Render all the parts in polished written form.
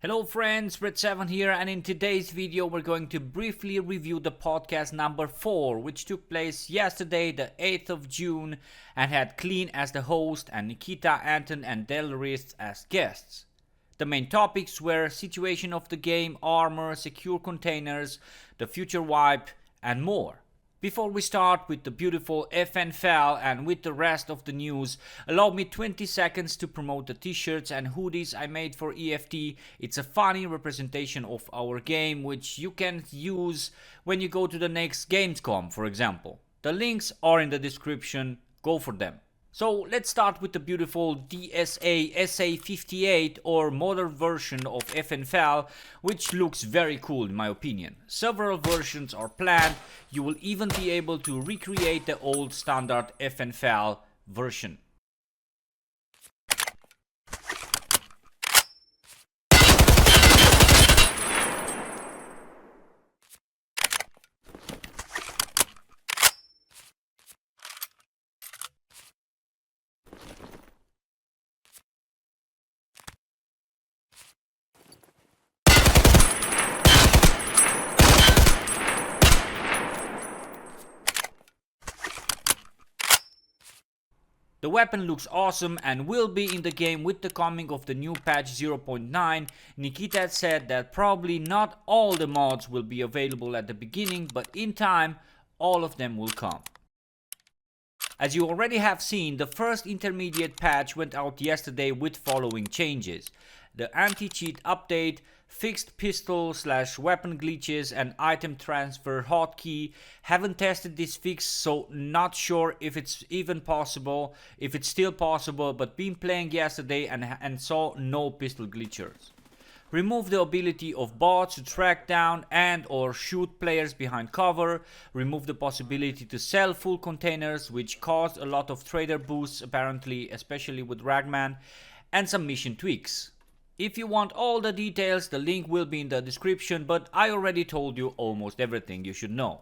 Hello friends, Redseven here, and in today's video we're going to briefly review the podcast number 4, which took place yesterday, the 8th of June, and had Clean as the host and Nikita, Anton and Delris as guests. The main topics were situation of the game, armor, secure containers, the future wipe, and more. Before we start with the beautiful FNFL and with the rest of the news, allow me 20 seconds to promote the t-shirts and hoodies I made for EFT. It's a funny representation of our game which you can use when you go to the next Gamescom, for example. The links are in the description, go for them. So let's start with the beautiful DSA SA58 or modern version of FNFL, which looks very cool in my opinion. Several versions are planned. You will even be able to recreate the old standard FNFL version. The weapon looks awesome and will be in the game with the coming of the new patch 0.9. Nikita said that probably not all the mods will be available at the beginning, but in time all of them will come. As you already have seen, the first intermediate patch went out yesterday with following changes. The anti-cheat update, fixed pistol/weapon glitches and item transfer hotkey. Haven't tested this fix, so not sure if it's even possible, if it's still possible, but been playing yesterday and saw no pistol glitchers. Remove the ability of bots to track down and or shoot players behind cover. Remove the possibility to sell full containers, which caused a lot of trader boosts apparently, especially with Ragman, and some mission tweaks. If you want all the details, the link will be in the description, but I already told you almost everything you should know.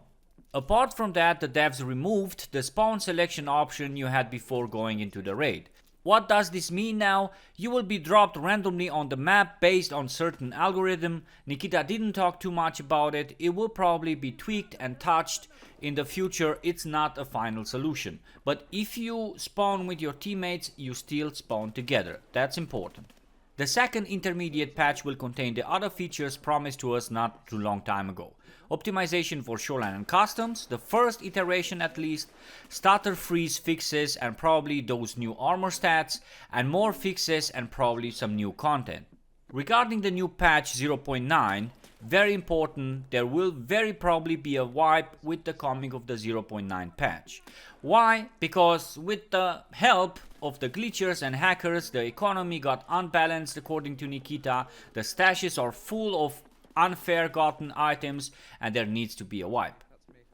Apart from that, the devs removed the spawn selection option you had before going into the raid. What does this mean now? You will be dropped randomly on the map based on certain algorithm. Nikita didn't talk too much about it. It will probably be tweaked and touched in the future. It's not a final solution. But if you spawn with your teammates, you still spawn together. That's important. The second intermediate patch will contain the other features promised to us not too long time ago. Optimization for shoreline and customs, the first iteration at least, stutter freeze fixes and probably those new armor stats, and more fixes and probably some new content. Regarding the new patch 0.9, very important, there will very probably be a wipe with the coming of the 0.9 patch. Why? Because with the help of the glitchers and hackers, the economy got unbalanced according to Nikita. The stashes are full of unfair gotten items and there needs to be a wipe.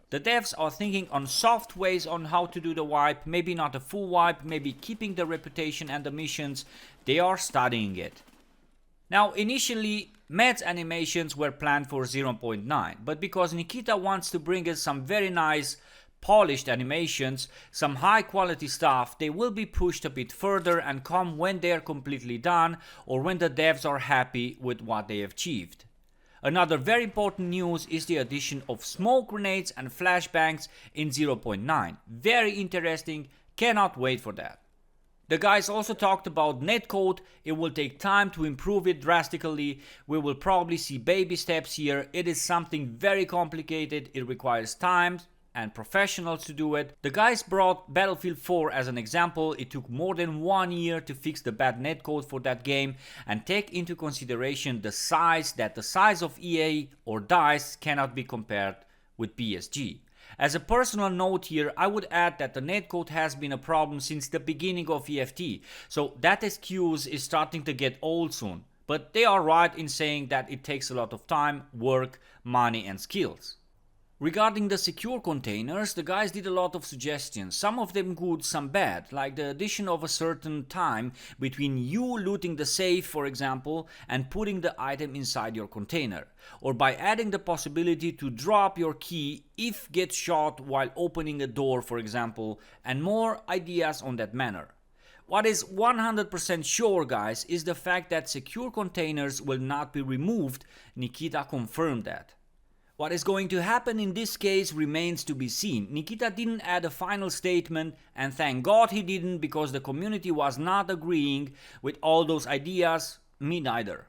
The devs are thinking on soft ways on how to do the wipe, maybe not a full wipe, maybe keeping the reputation and the missions. They are studying it. Now initially Med's animations were planned for 0.9, but because Nikita wants to bring us some very nice polished animations, some high quality stuff, they will be pushed a bit further and come when they are completely done or when the devs are happy with what they have achieved. Another very important news is the addition of smoke grenades and flashbangs in 0.9. Very interesting, cannot wait for that. The guys also talked about netcode. It will take time to improve it drastically. We will probably see baby steps here. It is something very complicated. It requires time and professionals to do it. The guys brought Battlefield 4 as an example. It took more than 1 year to fix the bad netcode for that game and take into consideration the size of EA or DICE cannot be compared with PSG. As a personal note here, I would add that the netcode has been a problem since the beginning of EFT, so that excuse is starting to get old soon. But they are right in saying that it takes a lot of time, work, money and skills. Regarding the secure containers, the guys did a lot of suggestions, some of them good, some bad, like the addition of a certain time between you looting the safe, for example, and putting the item inside your container, or by adding the possibility to drop your key if get shot while opening a door, for example, and more ideas on that manner. What is 100% sure, guys, is the fact that secure containers will not be removed. Nikita confirmed that. What is going to happen in this case remains to be seen. Nikita didn't add a final statement, and thank God he didn't, because the community was not agreeing with all those ideas, me neither.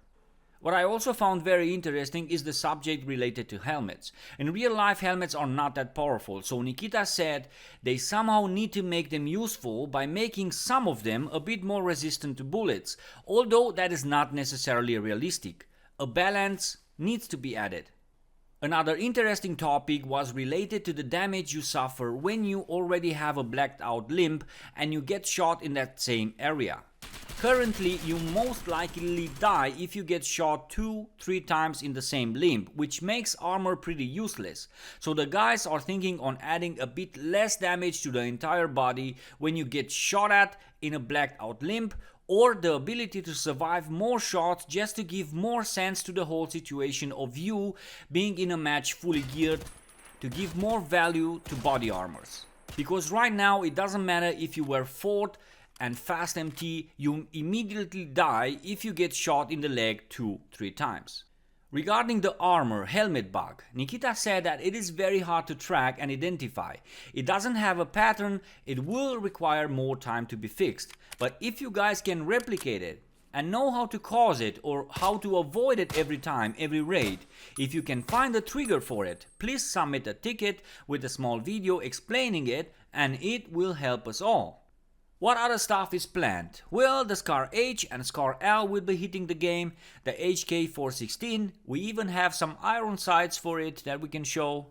What I also found very interesting is the subject related to helmets. In real life, helmets are not that powerful, so Nikita said they somehow need to make them useful by making some of them a bit more resistant to bullets, although that is not necessarily realistic. A balance needs to be added. Another interesting topic was related to the damage you suffer when you already have a blacked out limb and you get shot in that same area. Currently, you most likely die if you get shot 2-3 times in the same limb, which makes armor pretty useless. So the guys are thinking on adding a bit less damage to the entire body when you get shot at in a blacked out limb, or the ability to survive more shots just to give more sense to the whole situation of you being in a match fully geared, to give more value to body armors. Because right now it doesn't matter if you were 4th and fast MT, you immediately die if you get shot in the leg 2-3 times. Regarding the armor helmet bug, Nikita said that it is very hard to track and identify. It doesn't have a pattern, it will require more time to be fixed. But if you guys can replicate it and know how to cause it or how to avoid it every time, every raid, if you can find a trigger for it, please submit a ticket with a small video explaining it, and it will help us all. What other stuff is planned? Well, the Scar H and Scar L will be hitting the game, the HK416, we even have some iron sights for it that we can show.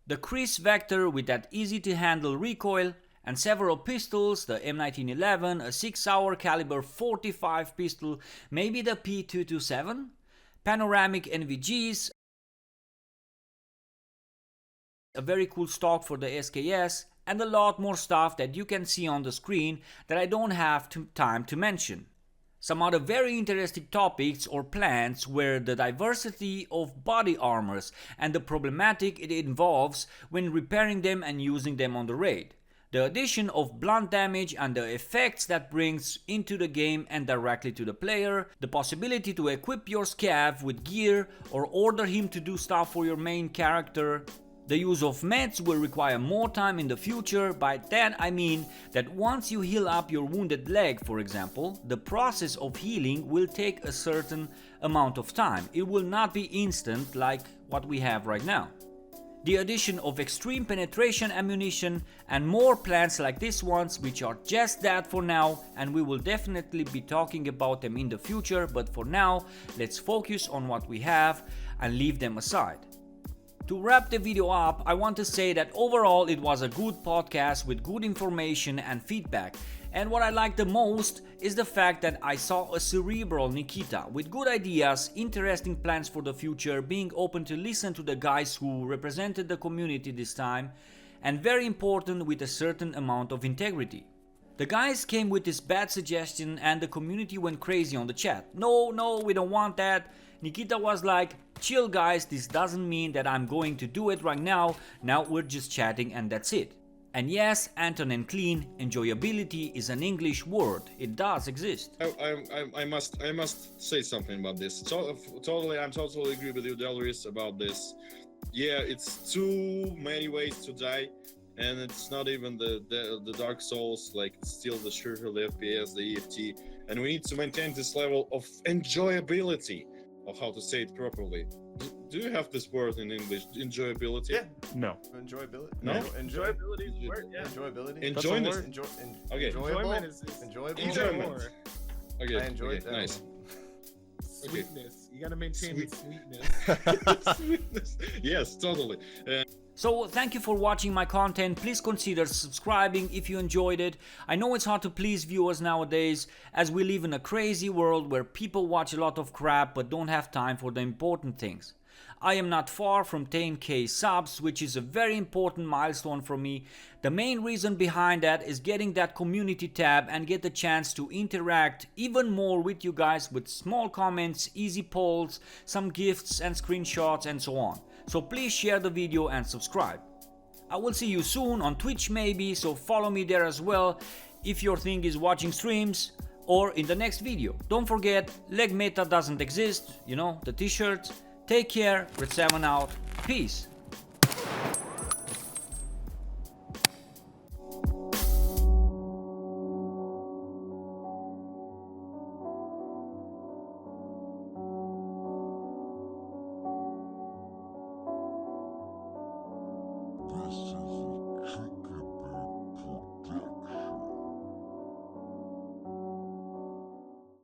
The Chris Vector with that easy to handle recoil, and several pistols, the M1911, a 6-hour caliber 45 pistol, maybe the P227, panoramic NVGs, a very cool stock for the SKS, and a lot more stuff that you can see on the screen that I don't have time to mention. Some other very interesting topics or plans were the diversity of body armors and the problematic it involves when repairing them and using them on the raid. The addition of blunt damage and the effects that brings into the game and directly to the player, the possibility to equip your scav with gear or order him to do stuff for your main character. The use of meds will require more time in the future. By that I mean that once you heal up your wounded leg, for example, the process of healing will take a certain amount of time. It will not be instant like what we have right now. The addition of extreme penetration ammunition and more plans like this ones, which are just that for now, and we will definitely be talking about them in the future, but for now let's focus on what we have and leave them aside. To wrap the video up, I want to say that overall it was a good podcast with good information and feedback. And what I like the most is the fact that I saw a cerebral Nikita with good ideas, interesting plans for the future, being open to listen to the guys who represented the community this time, and very important, with a certain amount of integrity. The guys came with this bad suggestion and the community went crazy on the chat. No, we don't want that. Nikita was like, chill guys, this doesn't mean that I'm going to do it right now we're just chatting and that's it. And yes, Anton and Clean, enjoyability is an English word, it does exist. I must say something about this. I'm totally agree with you, Delris, about this. Yeah, it's too many ways to die, and it's not even the Dark Souls, like it's still the shooter, the FPS, the EFT, and we need to maintain this level of enjoyability, of how to say it properly. Do you have this word in English? Enjoyability? Yeah. No. Enjoyability. No? Enjoyability is a word, yeah. Enjoyability. Enjoyment. Okay. Enjoyment is enjoyable. Enjoyment. Okay. I enjoyed that. Nice. Sweetness. You gotta maintain the sweetness. Sweetness. Yes, totally. So thank you for watching my content. Please consider subscribing if you enjoyed it. I know it's hard to please viewers nowadays, as we live in a crazy world where people watch a lot of crap but don't have time for the important things. I am not far from 10k subs, which is a very important milestone for me. The main reason behind that is getting that community tab and get the chance to interact even more with you guys with small comments, easy polls, some gifts and screenshots and so on. So please share the video and subscribe. I will see you soon on Twitch maybe, so follow me there as well if your thing is watching streams or in the next video. Don't forget, leg meta doesn't exist, you know, the t-shirts. Take care, Redseven out, peace. This is true.